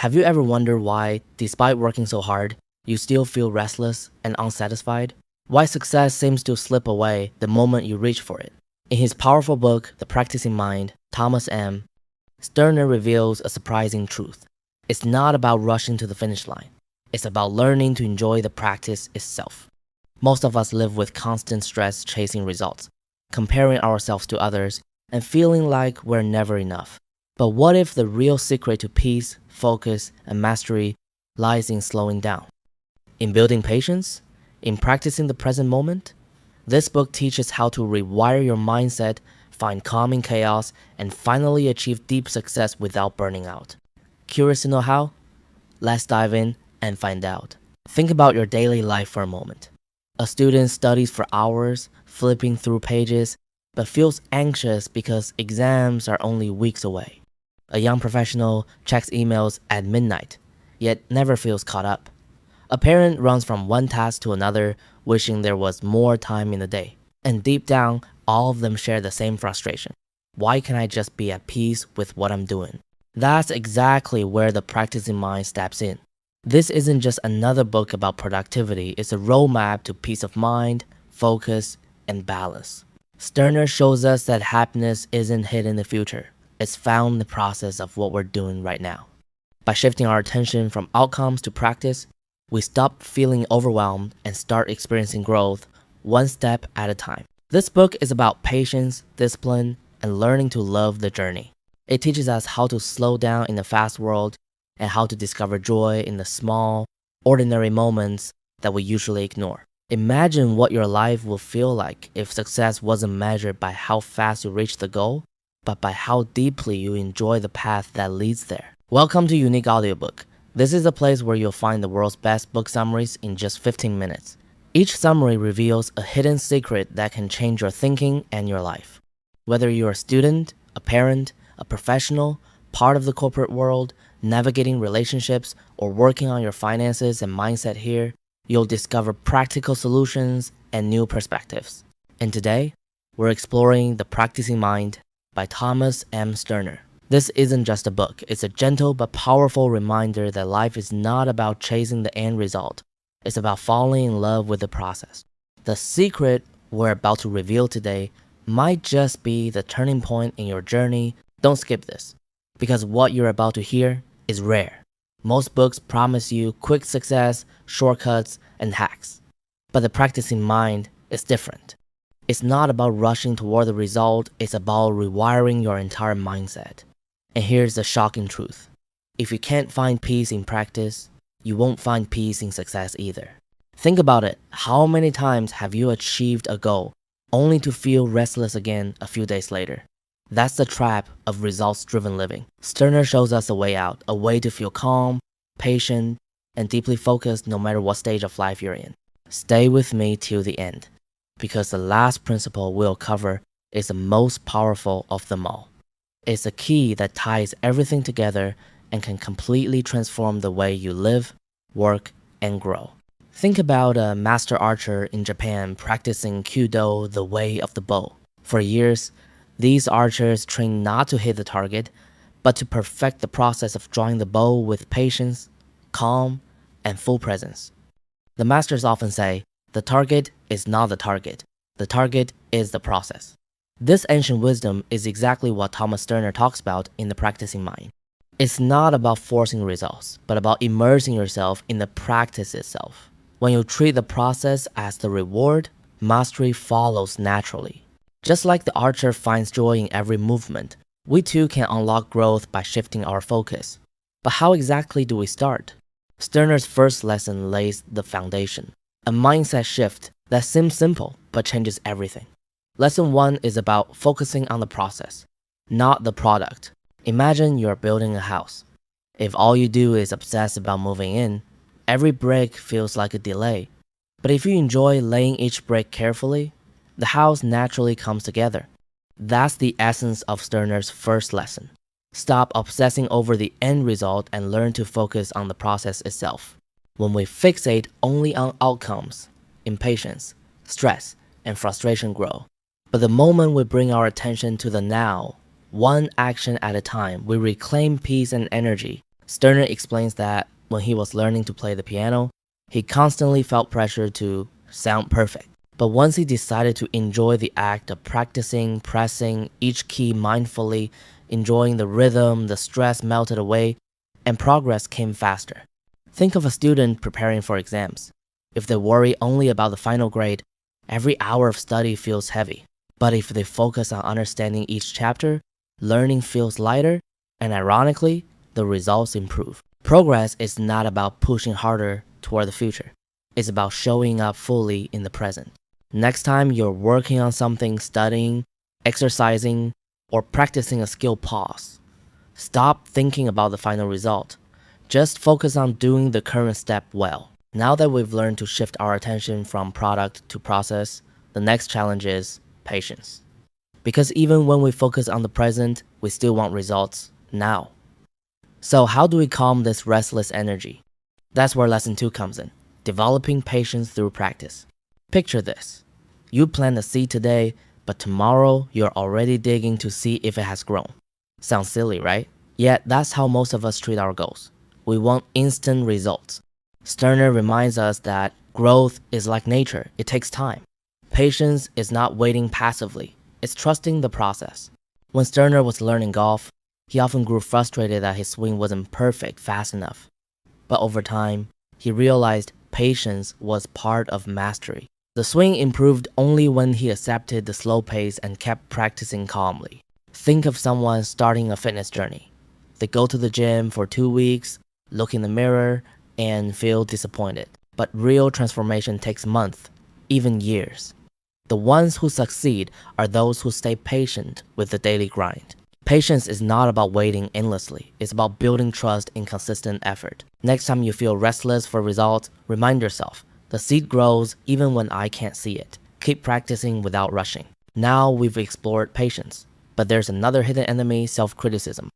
Have you ever wondered why, despite working so hard, you still feel restless and unsatisfied? Why success seems to slip away the moment you reach for it? In his powerful book, The Practicing Mind, Thomas M. Sterner reveals a surprising truth. It's not about rushing to the finish line. It's about learning to enjoy the practice itself. Most of us live with constant stress chasing results, comparing ourselves to others, and feeling like we're never enough. But what if the real secret to peace, focus, and mastery lies in slowing down? In building patience? In practicing the present moment? This book teaches how to rewire your mindset, find calm in chaos, and finally achieve deep success without burning out. Curious to know how? Let's dive in and find out. Think about your daily life for a moment. A student studies for hours, flipping through pages, but feels anxious because exams are only weeks away. A young professional checks emails at midnight, yet never feels caught up. A parent runs from one task to another, wishing there was more time in the day. And deep down, all of them share the same frustration. Why can't I just be at peace with what I'm doing? That's exactly where the practicing mind steps in. This isn't just another book about productivity, it's a roadmap to peace of mind, focus, and balance. Sterner shows us that happiness isn't hidden in the future. It's found in the process of what we're doing right now. By shifting our attention from outcomes to practice, we stop feeling overwhelmed and start experiencing growth one step at a time. This book is about patience, discipline, and learning to love the journey. It teaches us how to slow down in the fast world and how to discover joy in the small, ordinary moments that we usually ignore. Imagine what your life would feel like if success wasn't measured by how fast you reach the goal, but by how deeply you enjoy the path that leads there. Welcome to Unique Audiobook. This is a place where you'll find the world's best book summaries in just 15 minutes. Each summary reveals a hidden secret that can change your thinking and your life. Whether you're a student, a parent, a professional, part of the corporate world, navigating relationships, or working on your finances and mindset here, you'll discover practical solutions and new perspectives. And today, we're exploring The Practicing Mind by Thomas M. Sterner. This isn't just a book, it's a gentle but powerful reminder that life is not about chasing the end result. It's about falling in love with the process. The secret we're about to reveal today might just be the turning point in your journey. Don't skip this, because what you're about to hear is rare. Most books promise you quick success, shortcuts, and hacks. But the practicing mind is different. It's not about rushing toward the result, it's about rewiring your entire mindset. And here's the shocking truth. If you can't find peace in practice, you won't find peace in success either. Think about it. How many times have you achieved a goal only to feel restless again a few days later? That's the trap of results-driven living. Sterner shows us a way out, a way to feel calm, patient, and deeply focused no matter what stage of life you're in. Stay with me till the end, because the last principle we'll cover is the most powerful of them all. It's a key that ties everything together and can completely transform the way you live, work, and grow. Think about a master archer in Japan practicing Kyudo, the way of the bow. For years, these archers train not to hit the target, but to perfect the process of drawing the bow with patience, calm, and full presence. The masters often say, the target is not the target is the process. This ancient wisdom is exactly what Thomas Sterner talks about in The Practicing Mind. It's not about forcing results, but about immersing yourself in the practice itself. When you treat the process as the reward, mastery follows naturally. Just like the archer finds joy in every movement, we too can unlock growth by shifting our focus. But how exactly do we start? Sterner's first lesson lays the foundation, a mindset shift that seems simple but changes everything. Lesson 1 is about focusing on the process, not the product. Imagine you're building a house. If all you do is obsess about moving in, every brick feels like a delay. But if you enjoy laying each brick carefully, the house naturally comes together. That's the essence of Sterner's first lesson. Stop obsessing over the end result and learn to focus on the process itself. When we fixate only on outcomes, impatience, stress, and frustration grow. But the moment we bring our attention to the now, one action at a time, we reclaim peace and energy. Sterner explains that when he was learning to play the piano, he constantly felt pressure to sound perfect. But once he decided to enjoy the act of practicing, pressing each key mindfully, enjoying the rhythm, the stress melted away, and progress came faster. Think of a student preparing for exams. If they worry only about the final grade, every hour of study feels heavy. But if they focus on understanding each chapter, learning feels lighter, and ironically, the results improve. Progress is not about pushing harder toward the future. It's about showing up fully in the present. Next time you're working on something, studying, exercising, or practicing a skill, pause. Stop thinking about the final result. Just focus on doing the current step well. Now that we've learned to shift our attention from product to process, the next challenge is patience. Because even when we focus on the present, we still want results now. So how do we calm this restless energy? That's where lesson 2 comes in. Developing patience through practice. Picture this. You plant a seed today, but tomorrow you're already digging to see if it has grown. Sounds silly, right? Yet that's how most of us treat our goals. We want instant results. Sterner reminds us that growth is like nature, it takes time. Patience is not waiting passively, it's trusting the process. When Sterner was learning golf, he often grew frustrated that his swing wasn't perfect fast enough. But over time, he realized patience was part of mastery. The swing improved only when he accepted the slow pace and kept practicing calmly. Think of someone starting a fitness journey. They go to the gym for 2 weeks, look in the mirror, and feel disappointed. But real transformation takes months, even years. The ones who succeed are those who stay patient with the daily grind. Patience is not about waiting endlessly, it's about building trust in consistent effort. Next time you feel restless for results, remind yourself, the seed grows even when I can't see it. Keep practicing without rushing. Now we've explored patience, but there's another hidden enemy, self-criticism.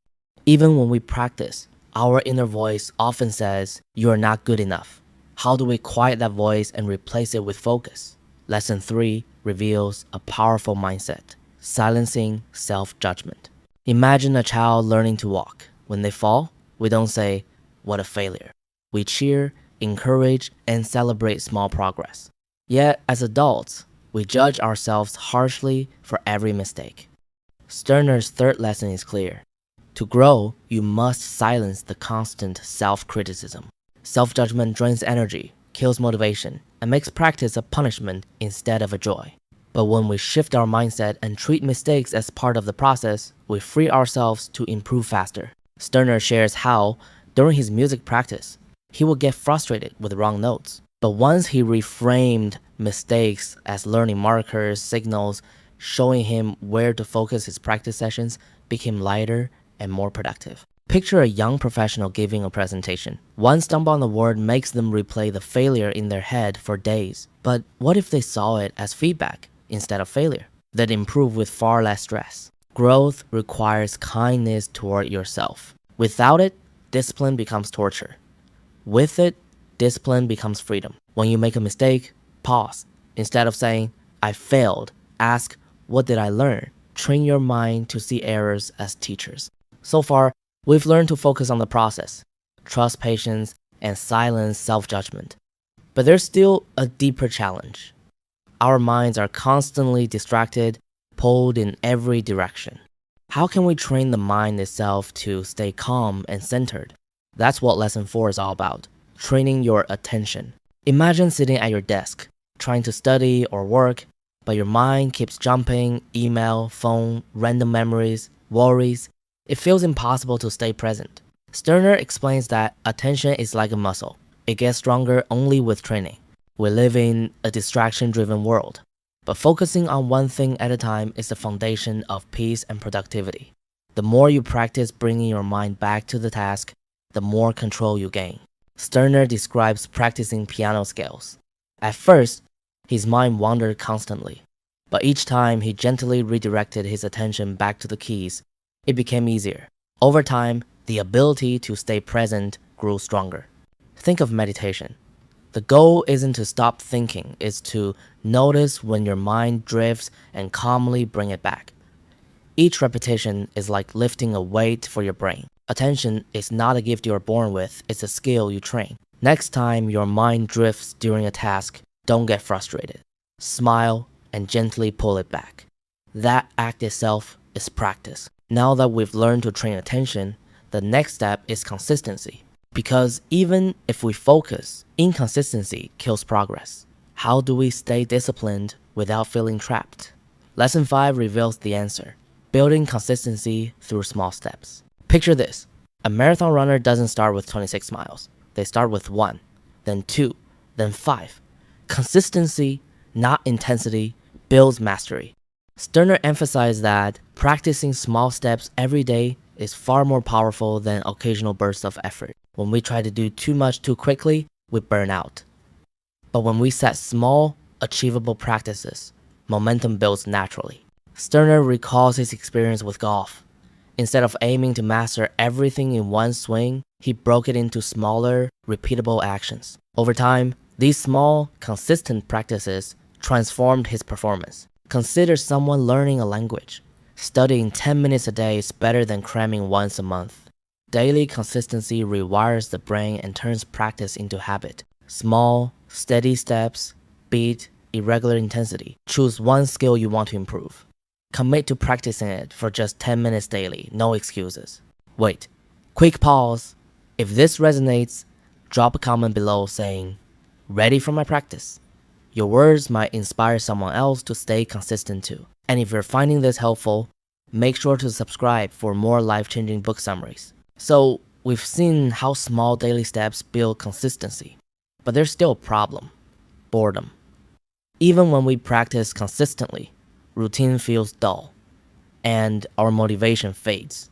Even when we practice, our inner voice often says, "You are not good enough." How do we quiet that voice and replace it with focus? Lesson 3 reveals a powerful mindset, silencing self-judgment. Imagine a child learning to walk. When they fall, we don't say, "What a failure." We cheer, encourage, and celebrate small progress. Yet, as adults, we judge ourselves harshly for every mistake. Sterner's third lesson is clear. To grow, you must silence the constant self-criticism. Self-judgment drains energy, kills motivation, and makes practice a punishment instead of a joy. But when we shift our mindset and treat mistakes as part of the process, we free ourselves to improve faster. Sterner shares how, during his music practice, he would get frustrated with wrong notes. But once he reframed mistakes as learning markers, signals, showing him where to focus his practice sessions became lighter and more productive. Picture a young professional giving a presentation. One stumble on the word makes them replay the failure in their head for days. But what if they saw it as feedback instead of failure? They'd improve with far less stress. Growth requires kindness toward yourself. Without it, discipline becomes torture. With it, discipline becomes freedom. When you make a mistake, pause. Instead of saying, "I failed," ask, "What did I learn?" Train your mind to see errors as teachers. So far, we've learned to focus on the process, trust patience, and silence self-judgment. But there's still a deeper challenge. Our minds are constantly distracted, pulled in every direction. How can we train the mind itself to stay calm and centered? That's what lesson 4 is all about, training your attention. Imagine sitting at your desk, trying to study or work, but your mind keeps jumping, email, phone, random memories, worries. It feels impossible to stay present. Sterner explains that attention is like a muscle. It gets stronger only with training. We live in a distraction-driven world, but focusing on one thing at a time is the foundation of peace and productivity. The more you practice bringing your mind back to the task, the more control you gain. Sterner describes practicing piano scales. At first, his mind wandered constantly, but each time he gently redirected his attention back to the keys, it became easier. Over time, the ability to stay present grew stronger. Think of meditation. The goal isn't to stop thinking, it's to notice when your mind drifts and calmly bring it back. Each repetition is like lifting a weight for your brain. Attention is not a gift you are born with, it's a skill you train. Next time your mind drifts during a task, don't get frustrated. Smile and gently pull it back. That act itself is practice. Now that we've learned to train attention, the next step is consistency. Because even if we focus, inconsistency kills progress. How do we stay disciplined without feeling trapped? Lesson 5 reveals the answer. Building consistency through small steps. Picture this. A marathon runner doesn't start with 26 miles. They start with 1, then 2, then 5. Consistency, not intensity, builds mastery. Sterner emphasized that practicing small steps every day is far more powerful than occasional bursts of effort. When we try to do too much too quickly, we burn out. But when we set small, achievable practices, momentum builds naturally. Sterner recalls his experience with golf. Instead of aiming to master everything in one swing, he broke it into smaller, repeatable actions. Over time, these small, consistent practices transformed his performance. Consider someone learning a language. Studying 10 minutes a day is better than cramming once a month. Daily consistency rewires the brain and turns practice into habit. Small, steady steps beat irregular intensity. Choose one skill you want to improve. Commit to practicing it for just 10 minutes daily, no excuses. Wait, quick pause. If this resonates, drop a comment below saying, "Ready for my practice." Your words might inspire someone else to stay consistent too. And if you're finding this helpful, make sure to subscribe for more life-changing book summaries. So, we've seen how small daily steps build consistency. But there's still a problem: boredom. Even when we practice consistently, routine feels dull, and our motivation fades.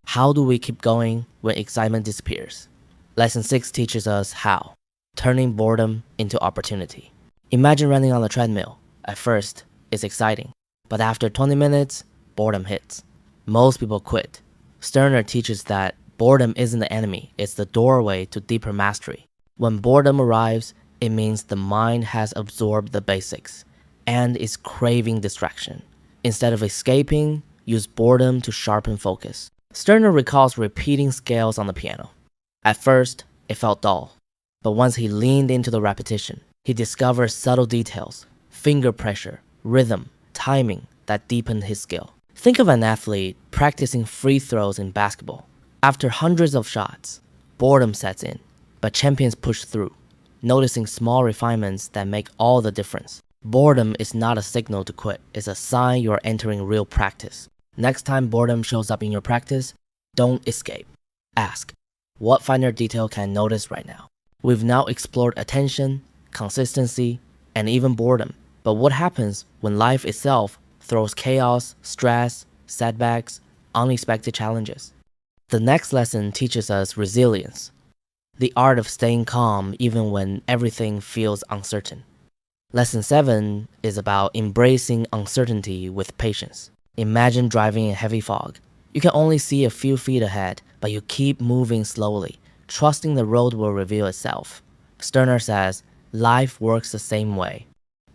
How do we keep going when excitement disappears? Lesson 6 teaches us how. Turning boredom into opportunity. Imagine running on a treadmill. At first, it's exciting, but after 20 minutes, boredom hits. Most people quit. Sterner teaches that boredom isn't the enemy, it's the doorway to deeper mastery. When boredom arrives, it means the mind has absorbed the basics and is craving distraction. Instead of escaping, use boredom to sharpen focus. Sterner recalls repeating scales on the piano. At first, it felt dull, but once he leaned into the repetition, he discovered subtle details, finger pressure, rhythm, timing that deepened his skill. Think of an athlete practicing free throws in basketball. After hundreds of shots, boredom sets in, but champions push through, noticing small refinements that make all the difference. Boredom is not a signal to quit, it's a sign you are entering real practice. Next time boredom shows up in your practice, don't escape. Ask, what finer detail can I notice right now? We've now explored attention, consistency, and even boredom. But what happens when life itself throws chaos, stress, setbacks, unexpected challenges? The next lesson teaches us resilience, the art of staying calm even when everything feels uncertain. Lesson 7 is about embracing uncertainty with patience. Imagine driving in heavy fog. You can only see a few feet ahead, but you keep moving slowly, trusting the road will reveal itself. Sterner says, life works the same way.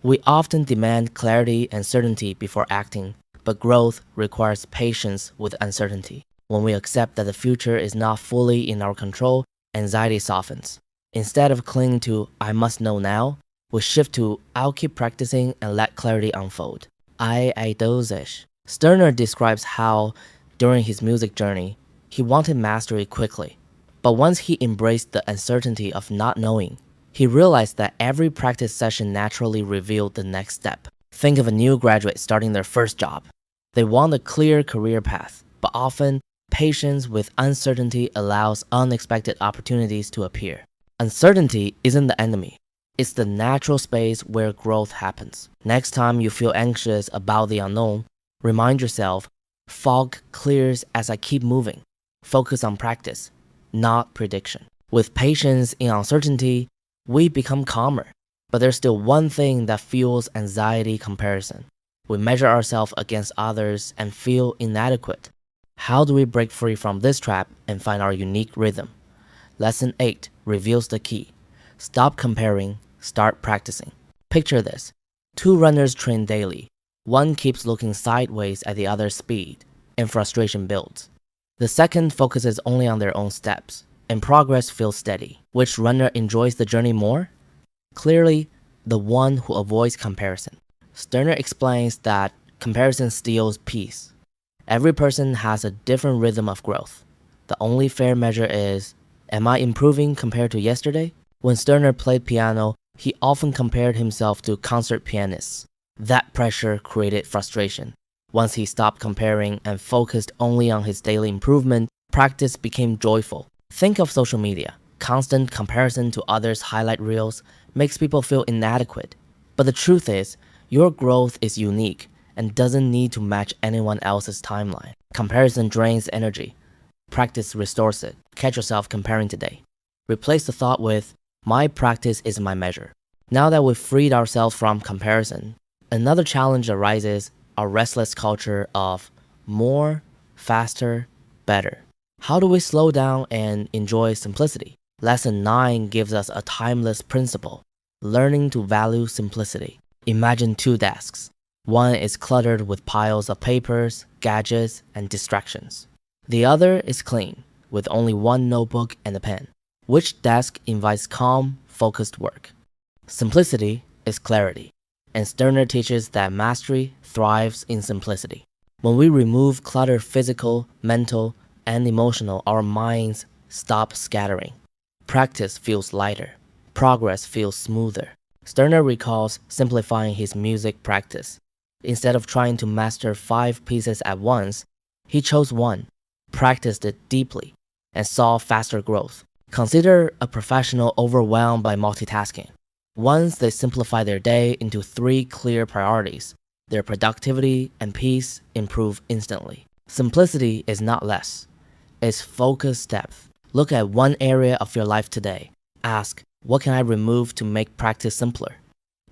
We often demand clarity and certainty before acting, but growth requires patience with uncertainty. When we accept that the future is not fully in our control, anxiety softens. Instead of clinging to, I must know now, we shift to, I'll keep practicing and let clarity unfold. Eidosish. Sterner describes how, during his music journey, he wanted mastery quickly. But once he embraced the uncertainty of not knowing, he realized that every practice session naturally revealed the next step. Think of a new graduate starting their first job. They want a clear career path, but often, patience with uncertainty allows unexpected opportunities to appear. Uncertainty isn't the enemy. It's the natural space where growth happens. Next time you feel anxious about the unknown, remind yourself, fog clears as I keep moving. Focus on practice, not prediction. With patience in uncertainty, we become calmer. But there's still one thing that fuels anxiety: comparison. We measure ourselves against others and feel inadequate. How do we break free from this trap and find our unique rhythm? Lesson 8 reveals the key. Stop comparing, start practicing. Picture this. Two runners train daily. One keeps looking sideways at the other's speed, and frustration builds. The second focuses only on their own steps, and progress feels steady. Which runner enjoys the journey more? Clearly, the one who avoids comparison. Sterner explains that comparison steals peace. Every person has a different rhythm of growth. The only fair measure is, am I improving compared to yesterday? When Sterner played piano, he often compared himself to concert pianists. That pressure created frustration. Once he stopped comparing and focused only on his daily improvement, practice became joyful. Think of social media. Constant comparison to others' highlight reels makes people feel inadequate. But the truth is, your growth is unique and doesn't need to match anyone else's timeline. Comparison drains energy. Practice restores it. Catch yourself comparing today. Replace the thought with, my practice is my measure. Now that we've freed ourselves from comparison, another challenge arises: our restless culture of more, faster, better. How do we slow down and enjoy simplicity? Lesson 9 gives us a timeless principle: learning to value simplicity. Imagine two desks. One is cluttered with piles of papers, gadgets, and distractions. The other is clean, with only one notebook and a pen. Which desk invites calm, focused work? Simplicity is clarity, and Sterner teaches that mastery thrives in simplicity. When we remove clutter, physical, mental, and emotional, our minds stop scattering. Practice feels lighter. Progress feels smoother. Sterner recalls simplifying his music practice. Instead of trying to master 5 pieces at once, he chose one, practiced it deeply, and saw faster growth. Consider a professional overwhelmed by multitasking. Once they simplify their day into 3 clear priorities, their productivity and peace improve instantly. Simplicity is not less. It's focused depth. Look at one area of your life today. Ask, what can I remove to make practice simpler?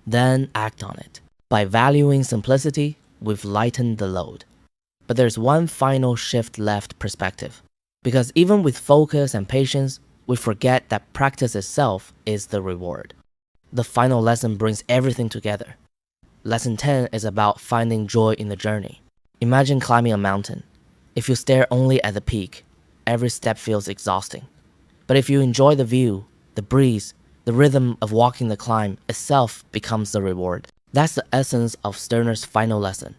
Then act on it. By valuing simplicity, we've lightened the load. But there's one final shift left: perspective. Because even with focus and patience, we forget that practice itself is the reward. The final lesson brings everything together. Lesson 10 is about finding joy in the journey. Imagine climbing a mountain. If you stare only at the peak, every step feels exhausting. But if you enjoy the view, the breeze, the rhythm of walking the climb itself becomes the reward. That's the essence of Sterner's final lesson.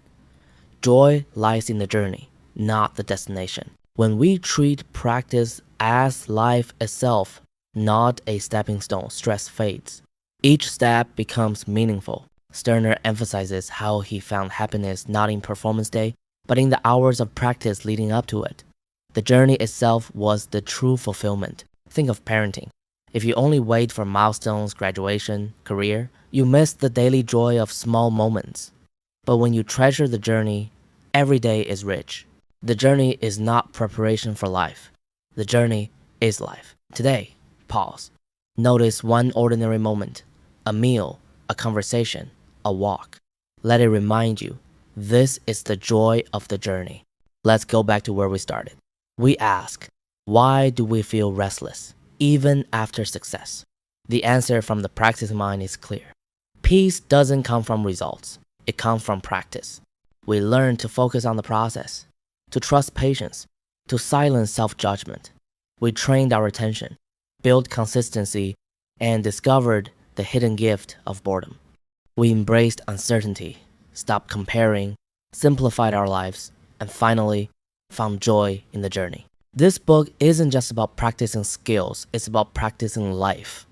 Joy lies in the journey, not the destination. When we treat practice as life itself, not a stepping stone, stress fades. Each step becomes meaningful. Sterner emphasizes how he found happiness not in performance day, but in the hours of practice leading up to it. The journey itself was the true fulfillment. Think of parenting. If you only wait for milestones, graduation, career, you miss the daily joy of small moments. But when you treasure the journey, every day is rich. The journey is not preparation for life. The journey is life. Today, pause. Notice one ordinary moment: a meal, a conversation, a walk. Let it remind you, this is the joy of the journey. Let's go back to where we started. We ask, why do we feel restless, even after success? The answer from the practice mind is clear. Peace doesn't come from results. It comes from practice. We learn to focus on the process, to trust patience, to silence self-judgment. We trained our attention, built consistency, and discovered the hidden gift of boredom. We embraced uncertainty, stopped comparing, simplified our lives, and finally found joy in the journey. This book isn't just about practicing skills, it's about practicing life.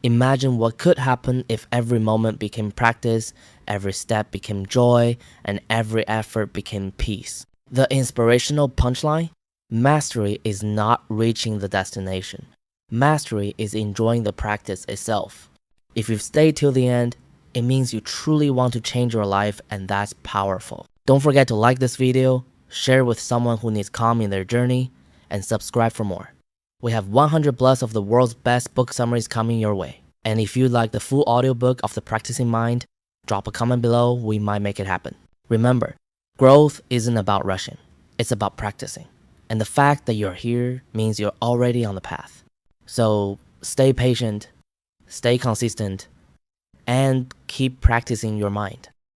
Imagine what could happen if every moment became practice, every step became joy, and every effort became peace. The inspirational punchline: mastery is not reaching the destination. Mastery is enjoying the practice itself. If you've stayed till the end, it means you truly want to change your life, and that's powerful. Don't forget to like this video, share with someone who needs calm in their journey, and subscribe for more. We have 100 plus of the world's best book summaries coming your way. And if you'd like the full audiobook of The Practicing Mind, drop a comment below, we might make it happen. Remember, growth isn't about rushing, it's about practicing. And the fact that you're here means you're already on the path. So stay patient, stay consistent, and keep practicing your mind.